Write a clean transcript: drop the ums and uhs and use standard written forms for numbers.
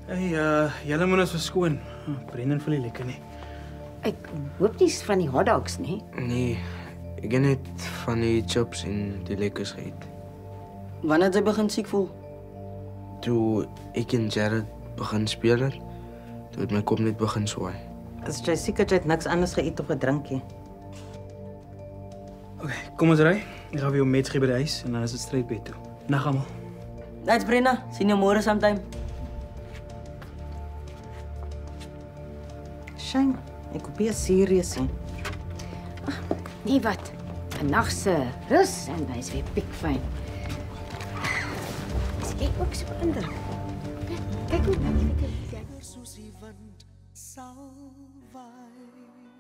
Hey, julle moet ons verskoon. Brendan voel nie lekker nie. Ek hoop dis van die hotdogs, nie? Nee, ek het net van die chips en die lekkers geëet. Wanneer jy begin siek voel? Toe ek en Jared begin speel het, toe het my kop net begin swaai. As jy siek het, jy het niks anders geëet of gedrink nie. Okay, kom ons ry. Ek gaan vir jou mets gee by die huis en dan is dit straight bed toe. Nag almal. Niks, Brenda. Sien jou môre sometime. Shame. Ek hoop jy is serieus nie. Nee, wat? 'n Nag se rus en hy's weer piekfyn. Is jy ook so indruk? Kyk hoe jy Soos die wind sal waai.